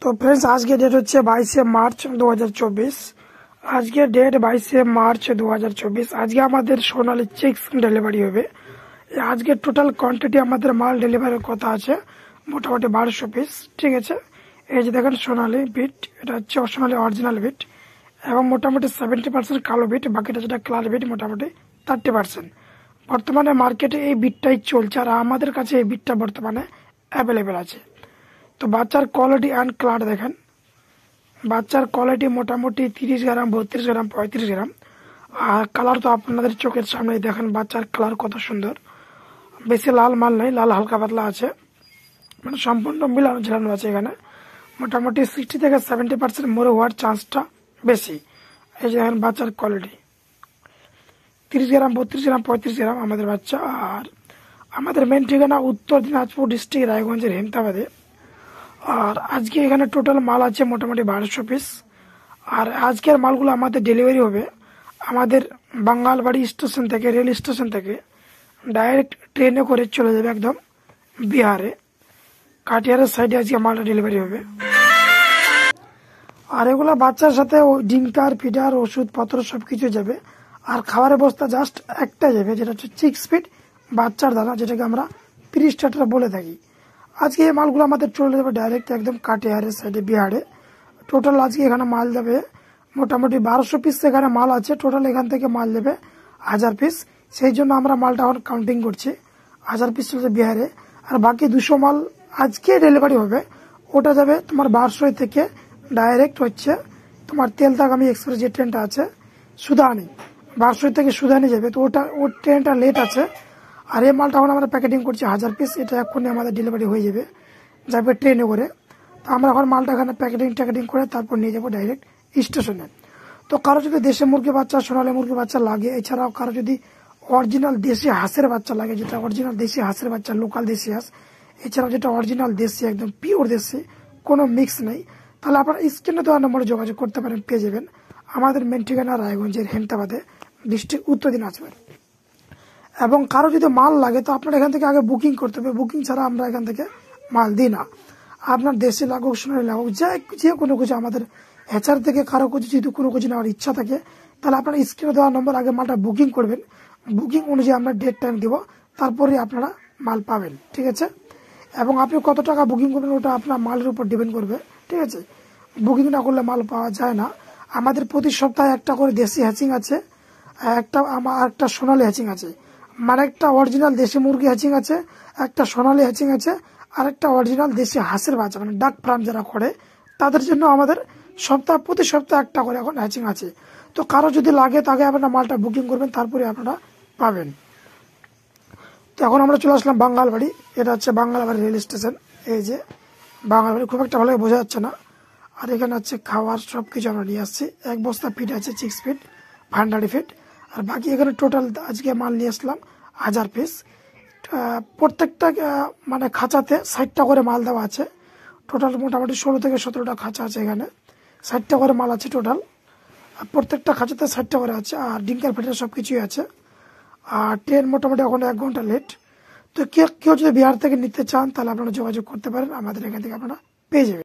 তো फ्रेंड्स आज के डेट হচ্ছে 22 মার্চ 2024। আজকে ডেট 22 মার্চ 2024। আজকে আমাদের সোনালী চিক্স ডেলিভারি হবে। আজকে টোটাল কোয়ান্টিটি আমাদের মাল ডেলিভারির কথা আছে মোটামুটি 1200 পিস। ঠিক আছে, এই যে দেখেন সোনালী বিট, এটা হচ্ছে সোনালী অরিজিনাল বিট এবং মোটামুটি 70% কালো বিট, বাকিটা যেটা কালার বিট মোটামুটি 30%। বর্তমানে মার্কেটে এই বিটটাই চলছে আর আমাদের কাছে এই বিটটা বর্তমানে অ্যাভেলেবেল আছে। তো বাচ্চার কোয়ালিটি অ্যান্ড কালার দেখেন, বাচ্চার কোয়ালিটি মোটামুটি 30 গ্রাম, 32 গ্রাম, 35 গ্রাম। আর কালার তো আপনাদের চোখের সামনেই দেখেন বাচ্চার কালার কত সুন্দর। বেশি লাল মাল নেই, লাল হালকা পাতলা আছে, মানে সম্পূর্ণ মিলানো ঝেলানো আছে। এখানে মোটামুটি 60 থেকে 70% মোরে হওয়ার চান্সটা বেশি। এই যে দেখেন বাচ্চার কোয়ালিটি 30 গ্রাম, 32 গ্রাম, 35 গ্রাম আমাদের বাচ্চা। আর আমাদের মেন ঠিকানা উত্তর দিনাজপুর ডিস্ট্রিক্ট রায়গঞ্জের হেমতাবাদে। আর আজকে এখানে টোটাল মাল আছে মোটামুটি 1200 পিস। আর আজকের মালগুলো আমাদের ডেলিভারি হবে আমাদের বাঙ্গালবাড়ি স্টেশন থেকে, রেল স্টেশন থেকে ডাইরেক্ট ট্রেনে করে চলে যাবে একদম বিহারে, কাটিয়ারের সাইডে আজকে মালটা ডেলিভারি হবে। আর এগুলো বাচ্চার সাথে ডিঙ্কার ফিডার ওষুধপত্র সবকিছু যাবে। আর খাবারের বস্তা জাস্ট একটা যাবে, যেটা হচ্ছে 6 ফিট বাচ্চার দানা, যেটাকে আমরা 30 টাকা বলে থাকি। আজকে এই মালগুলো আমাদের চলে যাবে ডাইরেক্ট একদম কাটিয়ারের সাইডে বিহারে। টোটাল আজকে এখানে মাল যাবে মোটামুটি 1200 পিস এখানে মাল আছে। টোটাল এখান থেকে মাল যাবে 1000 পিস। সেই জন্য আমরা মালটা এখন কাউন্টিং করছি, 1000 পিস চলছে বিহারে। আর বাকি 200 মাল আজকে ডেলিভারি হবে, ওটা যাবে তোমার 1200 থেকে ডাইরেক্ট হচ্ছে তোমার তেলতাগামী এক্সপ্রেস যে ট্রেনটা আছে সুদানি, 1200 থেকে সুদানি যাবে। তো ও ট্রেনটা লেট আছে। আর এই মালটা এখন আমরা প্যাকেটিং করছি 1000 পিস, এটা এক্ষুনি আমাদের ডেলিভারি হয়ে যাবে ট্রেনে করে। তো আমরা এখন মালটা এখানে প্যাকেটিং করে তারপর নিয়ে যাবো ডাইরেক্ট স্টেশনে। তো কারো যদি দেশি মুরগি বাচ্চা, সোনালী মুরগি বাচ্চা লাগে, এছাড়াও কারো যদি অরিজিনাল দেশি হাঁসের বাচ্চা লাগে, যেটা অরিজিনাল দেশি হাঁসের বাচ্চা, লোকাল দেশি হাঁস, এছাড়াও যেটা অরিজিনাল দেশি একদম পিওর দেশি, কোনো মিক্স নেই, তাহলে আপনারা স্ক্রিনে দেওয়া নম্বরে যোগাযোগ করতে পারেন, পেয়ে যাবেন। আমাদের মেন ঠিকানা রায়গঞ্জের হেমতাবাদে, ডিস্ট্রিক্ট উত্তর দিনাজপুর। এবং কারো যদি মাল লাগে তো আপনার এখান থেকে আগে বুকিং করতে হবে, বুকিং ছাড়া আমরা এখান থেকে মাল দিই না। আপনার দেশে লাগুক, সোনালী লাগুক, যে কোনো কিছু আমাদের হেচার থেকে কারো কিছু যদি কোনো কিছু নেওয়ার ইচ্ছা থাকে, তাহলে আপনার স্ক্রিনে দেওয়া নম্বর আগে মালটা বুকিং করবেন। বুকিং অনুযায়ী আমরা ডেট টাইম দিব, তারপরে আপনারা মাল পাবেন। ঠিক আছে, এবং আপনি কত টাকা বুকিং করবেন ওটা আপনার মালের উপর ডিপেন্ড করবে। ঠিক আছে, বুকিং না করলে মাল পাওয়া যায় না। আমাদের প্রতি সপ্তাহে একটা করে দেশি হ্যাচিং আছে, একটা সোনালী হ্যাচিং আছে, মানে একটা অরিজিনাল দেশি মুরগি হ্যাচিং আছে, একটা সোনালী হ্যাচিং আছে, আর একটা অরিজিনাল দেশি হাঁসের বাচ্চা, মানে ডাক ফার্ম যারা করে তাদের জন্য আমাদের প্রতি সপ্তাহে একটা করে এখন হ্যাচিং আছে। তো কারো যদি লাগে তাকে আপনারা মালটা বুকিং করবেন, তারপরে আপনারা পাবেন। তো এখন আমরা চলে আসলাম বাঙ্গালবাড়ি, এটা হচ্ছে বাঙ্গালবাড়ি রেল স্টেশন। এই যে বাঙ্গালবাড়ি, খুব একটা ভালো বোঝা যাচ্ছে না। আর এখানে হচ্ছে খাওয়ার সবকিছু আমরা নিয়ে আসছি। এক বস্তা ফিট আছে 6 ফিট, ভান্ডারি ফিট। আর বাকি এখানে টোটাল আজকে মাল নিয়ে আসলাম 1000 পিস। প্রত্যেকটা মানে খাঁচাতে 60টা করে মাল দেওয়া আছে। টোটাল মোটামুটি 16 থেকে 17টা খাঁচা আছে, এখানে 60টা করে মাল আছে টোটাল। প্রত্যেকটা খাঁচাতে 60টা করে আছে। আর ডিঙ্কার ফিটার সব কিছুই আছে। আর ট্রেন মোটামুটি এখন 1 ঘন্টা লেট। তো কেউ যদি বিহার থেকে নিতে চান তাহলে আপনারা যোগাযোগ করতে পারেন, আমাদের এখান থেকে আপনারা পেয়ে যাবেন।